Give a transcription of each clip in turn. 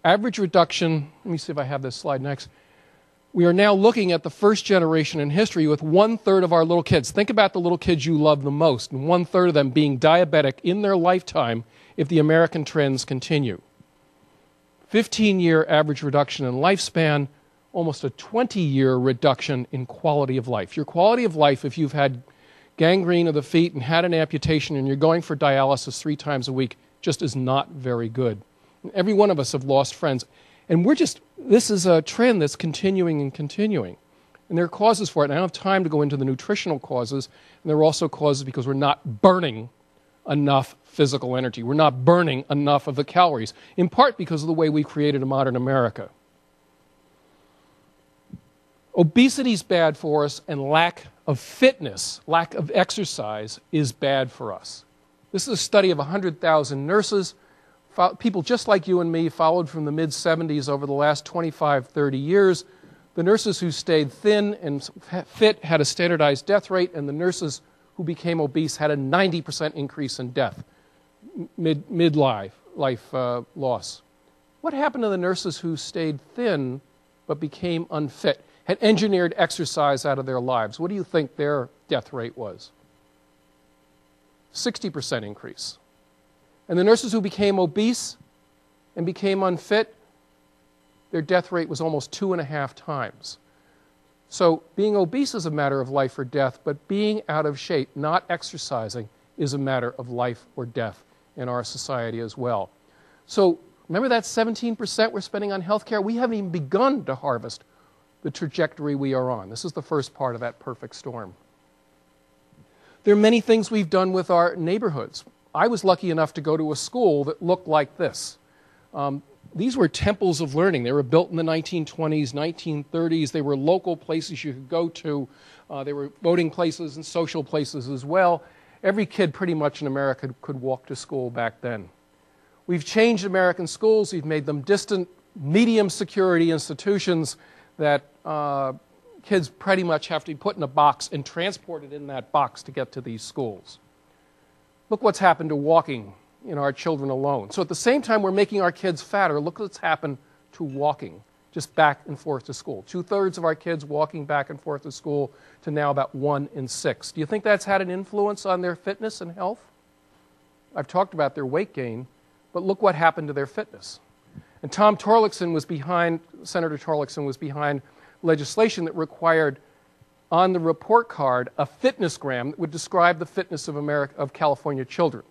average reduction, let me see if I have this slide next. We are now looking at the first generation in history with 1/3 of our little kids. Think about the little kids you love the most, and 1/3 of them being diabetic in their lifetime if the American trends continue. 15-year average reduction in lifespan, almost a 20-year reduction in quality of life. Your quality of life, if you've had gangrene of the feet and had an amputation and you're going for dialysis 3 times a week, just is not very good. And every one of us have lost friends. And this is a trend that's continuing and continuing. And there are causes for it. And I don't have time to go into the nutritional causes. And there are also causes because we're not burning enough physical energy. We're not burning enough of the calories, in part because of the way we created a modern America. Obesity is bad for us, and lack of fitness, lack of exercise, is bad for us. This is a study of 100,000 nurses, people just like you and me, followed from the mid-70s over the last 25, 30 years. The nurses who stayed thin and fit had a standardized death rate, and the nurses who became obese had a 90% increase in death, midlife loss. What happened to the nurses who stayed thin but became unfit, had engineered exercise out of their lives? What do you think their death rate was? 60% increase. And the nurses who became obese and became unfit, their death rate was almost 2.5 times. So being obese is a matter of life or death, but being out of shape, not exercising, is a matter of life or death in our society as well. So remember that 17% we're spending on healthcare? We haven't even begun to harvest the trajectory we are on. This is the first part of that perfect storm. There are many things we've done with our neighborhoods. I was lucky enough to go to a school that looked like this. These were temples of learning. They were built in the 1920s, 1930s. They were local places you could go to. They were voting places and social places as well. Every kid pretty much in America could walk to school back then. We've changed American schools. We've made them distant, medium security institutions that kids pretty much have to be put in a box and transported in that box to get to these schools. Look what's happened to walking in our children alone. So at the same time we're making our kids fatter, look what's happened to walking, just back and forth to school. 2/3 of our kids walking back and forth to school to now about 1 in 6. Do you think that's had an influence on their fitness and health? I've talked about their weight gain, but look what happened to their fitness. And Senator Torlakson was behind legislation that required on the report card a fitness gram that would describe the fitness of California children.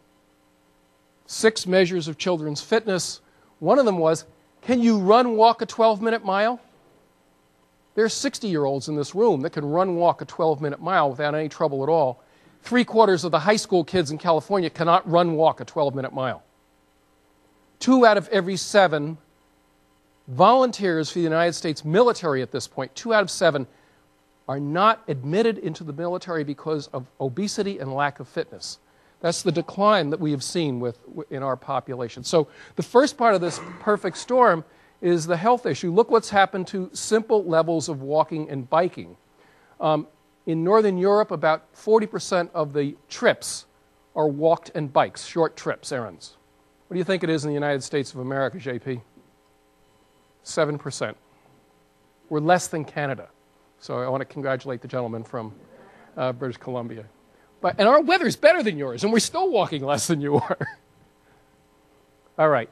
6 measures of children's fitness. One of them was, can you walk a 12-minute mile? There's 60-year-olds in this room that can walk a 12-minute mile without any trouble at all. 3/4 of the high school kids in California cannot walk a 12-minute mile. 2 out of every 7 volunteers for the United States military at this point, 2 out of 7, are not admitted into the military because of obesity and lack of fitness. That's the decline that we have seen in our population. So the first part of this perfect storm is the health issue. Look what's happened to simple levels of walking and biking. In Northern Europe, about 40% of the trips are walked and bikes, short trips, errands. What do you think it is in the United States of America, JP? 7%. We're less than Canada. So I want to congratulate the gentleman from British Columbia. And our weather's better than yours, and we're still walking less than you are. All right.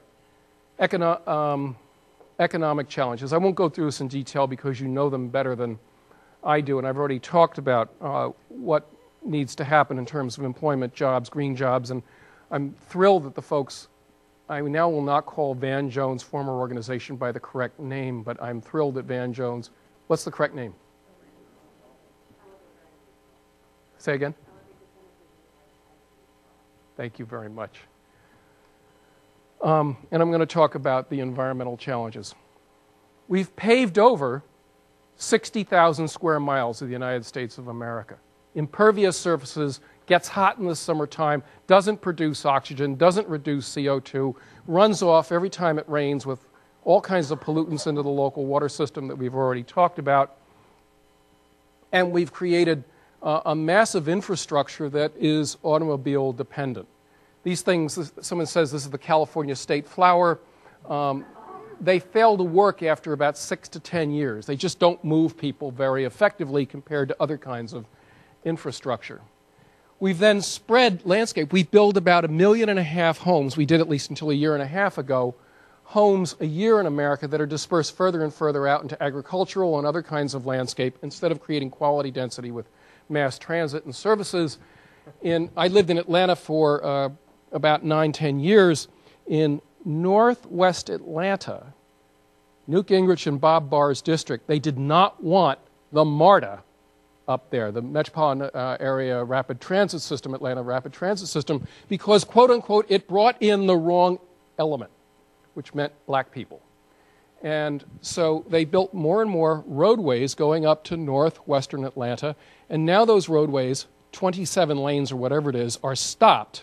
Economic challenges. I won't go through this in detail because you know them better than I do, and I've already talked about what needs to happen in terms of employment, jobs, green jobs, and I'm thrilled that the folks, I now will not call Van Jones' former organization by the correct name, but I'm thrilled that Van Jones, what's the correct name? Say again? Thank you very much. And I'm going to talk about the environmental challenges. We've paved over 60,000 square miles of the United States of America. Impervious surfaces, gets hot in the summertime, doesn't produce oxygen, doesn't reduce CO2, runs off every time it rains with all kinds of pollutants into the local water system that we've already talked about. And we've created a massive infrastructure that is automobile dependent. These things, someone says this is the California state flower. they fail to work after about 6 to 10 years. They just don't move people very effectively compared to other kinds of infrastructure. We've then spread landscape. We build about 1.5 million homes. We did at least until a year and a half ago, homes a year in America that are dispersed further and further out into agricultural and other kinds of landscape instead of creating quality density with mass transit and services. I lived in Atlanta for about 9-10 years. In northwest Atlanta, Newt Gingrich and Bob Barr's district, they did not want the MARTA up there, the Metropolitan Area Rapid Transit System, Atlanta Rapid Transit System, because, quote unquote, it brought in the wrong element, which meant black people. And so they built more and more roadways going up to northwestern Atlanta, and now those roadways, 27 lanes or whatever it is, are stopped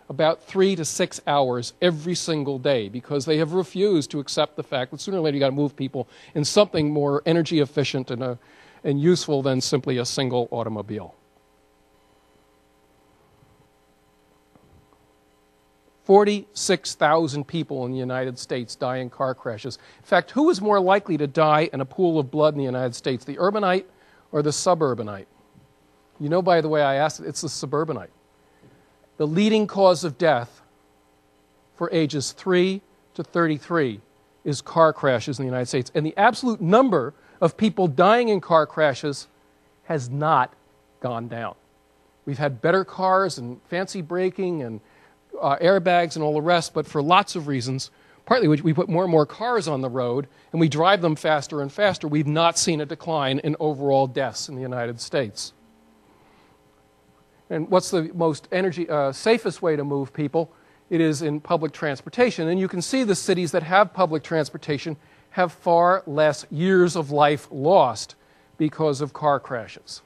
about 3 to 6 hours every single day because they have refused to accept the fact that sooner or later you've got to move people in something more energy efficient and useful than simply a single automobile. 46,000 people in the United States die in car crashes. In fact, who is more likely to die in a pool of blood in the United States, the urbanite or the suburbanite? You know, by the way, I asked it, it's the suburbanite. The leading cause of death for ages 3 to 33 is car crashes in the United States. And the absolute number of people dying in car crashes has not gone down. We've had better cars and fancy braking and airbags and all the rest, but for lots of reasons, partly we put more and more cars on the road and we drive them faster and faster, we've not seen a decline in overall deaths in the United States. And what's the most safest way to move people? It is in public transportation. And you can see the cities that have public transportation have far less years of life lost because of car crashes.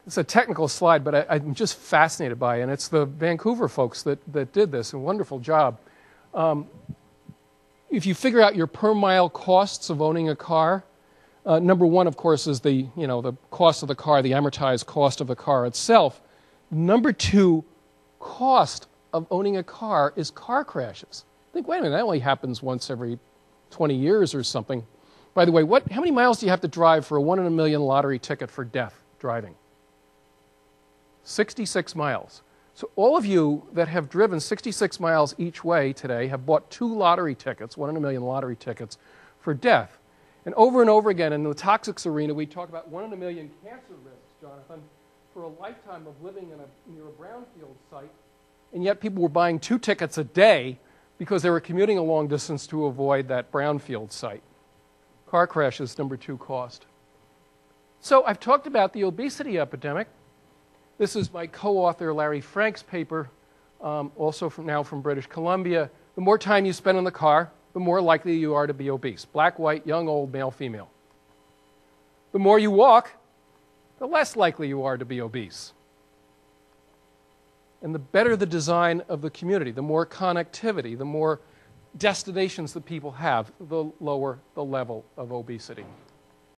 It's a technical slide, but I'm just fascinated by it. And it's the Vancouver folks that did this, a wonderful job. If you figure out your per mile costs of owning a car, number one, of course, is the cost of the car, the amortized cost of the car itself. Number two cost of owning a car is car crashes. Think, wait a minute, that only happens once every 20 years or something. By the way, how many miles do you have to drive for a 1 in a million lottery ticket for death driving? 66 miles. So all of you that have driven 66 miles each way today have bought 2 lottery tickets, 1 in a million lottery tickets, for death. And over again in the toxics arena, we talk about 1 in a million cancer risks, Jonathan, for a lifetime of living near a brownfield site, and yet people were buying 2 tickets a day because they were commuting a long distance to avoid that brownfield site. Car crashes, number 2 cost. So I've talked about the obesity epidemic. This is my co-author Larry Frank's paper, also from British Columbia. The more time you spend in the car, the more likely you are to be obese. Black, white, young, old, male, female. The more you walk, the less likely you are to be obese. And the better the design of the community, the more connectivity, the more destinations that people have, the lower the level of obesity.